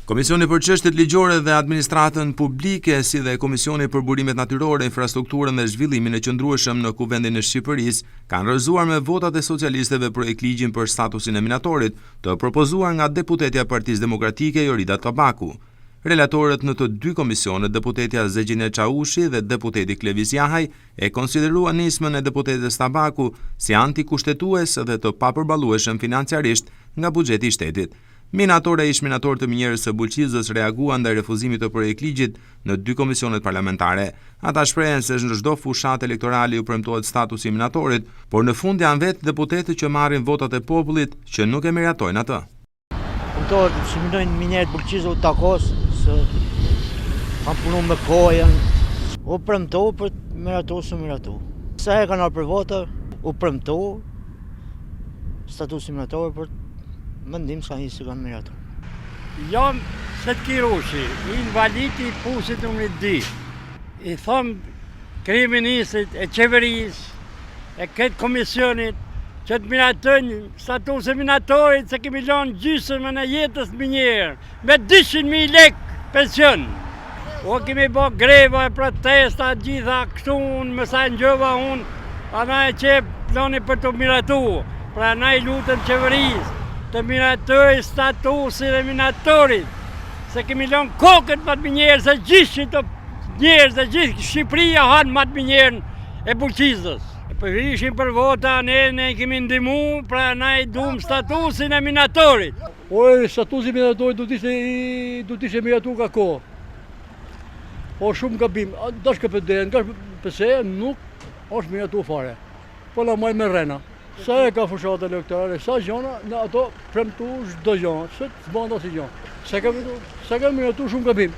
Komisioni për çështjet ligjore dhe administratën publike, si dhe Komisioni për burimet natyrore, infrastrukturën dhe zhvillimin e qëndrueshëm në Kuvendin e Shqipërisë, kanë rrëzuar me votat e socialistëve projekt ligjin për statusin e minatorit, të propozuar nga deputetja e Partisë Demokratike Jorida Tabaku. Relatorët në të dy komisionet, deputetja Zegjine Çaushi dhe deputeti Klevis Jahaj, e konsideruan nismën e deputetes Tabaku si antikushtetues dhe të papërballueshëm financiarisht nga buxheti i shtetit. Minatorë e ish minator të minjerës së Bulqizës reaguan ndaj refuzimit të projekt ligjit në dy komisionet parlamentare. Ata shprehen se në çdo fushat elektorale u premtohet statusi i minatorit, por në fund janë vetë deputetët që marrin votat e popullit që nuk e meritojnë atë. Premtohet që minojnë minjerët Bulqizë u takos, se kanë punu me kohën, u premtohu për miratu së miratu. Sa e kanë për vota, u premtohu statusi minator për mendim sa një se kanë miratu. Jam Sët Kiroshi, invalidi i pusit në di. I thom kryeministrit e qeverisë, e këtë komisionit, që të miratojnë statusin minatorit, se kemi lënë gjysmën e jetës minjerë, me 200.000 lekë pension. O kemi bo greva e protesta gjitha këtu unë, mësa në gjëva unë, ana e që plani për të miratu, pra na i lutëm qeverisë, të miratoj statusin e minatorit, se kemi lënë kokën matë minjerë, se gjithë të njerëz dhe gjithë Shqipëria hanë matë minjerën e Bulqizës. Për ishim për vota, ne kemi ndimu, pra na i dum statusin e minatorit. Statusi minatorit du t'ishe miratu ka kohë. O shumë gabim, dash këpëden, pëse nuk është miratu fare. Po la maj me rena. Sa e ka fushat elektorale, sa gjona, në ato premtu çdo gjona, se të banda si gjona. Se ka miratu shumë gabim.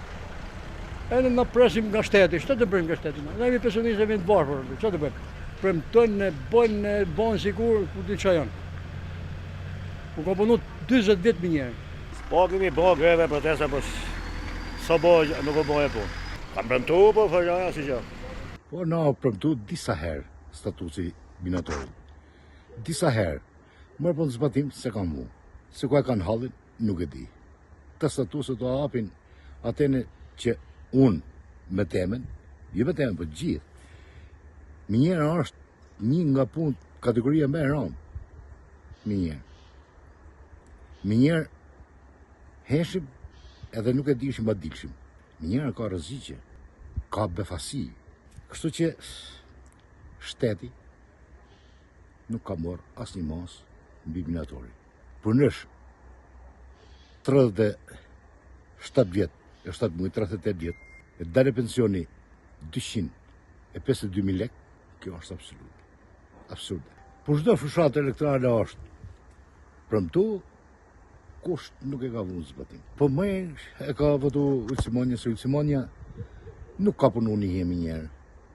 E në presim nga shteti, që të bëjmë nga shteti? Ne jemi pensionistë e vind bashkër, që të bëjmë? Premtojnë, bëjnë sikur ku di që janë. U ka punu 20 vjet minjerë. Po kemi bo greve protesta, po sa bo nuk o boje punë. Kam premtu, po fërgjaja si që. Po na o premtu disa herë statusi minatorit. Disa herë, mërë për në zbatim se kam mu. Se ku e kanë halin, nuk e di. Të statuset o apin atene që unë me temen, jo me temen për gjithë. Minjera është një nga punë kategoria me rëmë. Minjerë. Minjerë heshim edhe nuk e dishim a dilshim. Minjera ka rëzicje, ka befasi. Kështu që shteti nuk ka morë asë një mas në bi minatori. Për nësh 37 vjetë, 7 mujë, 38 vjetë, e dare pensioni 252.000 lekë, kjo është absurd. Por çdo fushat elektorale është premtu, kush nuk e ka vënë zbatim. Po më e ka votu Ulcimonia, se Ulcimonia nuk ka punu një hemi njerë.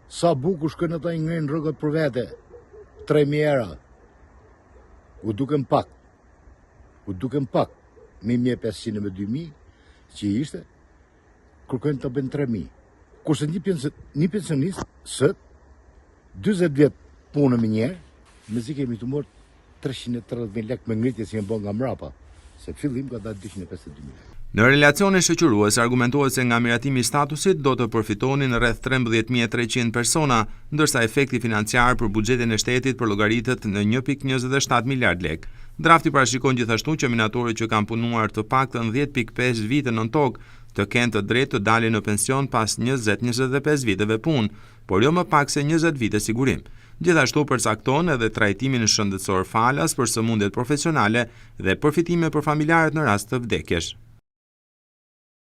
Sa bukur shkën ata i ngrenë rrugët për vete, 3.000 euro. U duken pak, 1.500 me 2.000, që ishte, kërkojnë të bënë 3.000. Kurse një pensionist, sët, 20 vjetë punë me njerë, me zi kemi të morë 330.000 lekë me ngritje si jenë bon nga mrapa, se fillim ka da 252.000 lekë. Në relacionin shoqërues argumentohet se nga miratimi i statusit do të përfitonin rreth 13.300 persona, ndërsa efekti financiar për buxhetin e shtetit përllogaritet në 1.27 miliard lekë. Drafti parashikon gjithashtu që minatorët që kanë punuar të paktën 10.5 vite nën tokë të kenë të drejtë të dalin në pension pas 20-25 viteve punë, por jo më pak se 20 vite sigurim. Gjithashtu përcakton edhe trajtimin shëndetësor falas për sëmundjet profesionale dhe përfitime për familjarët në rast të vdekjesh.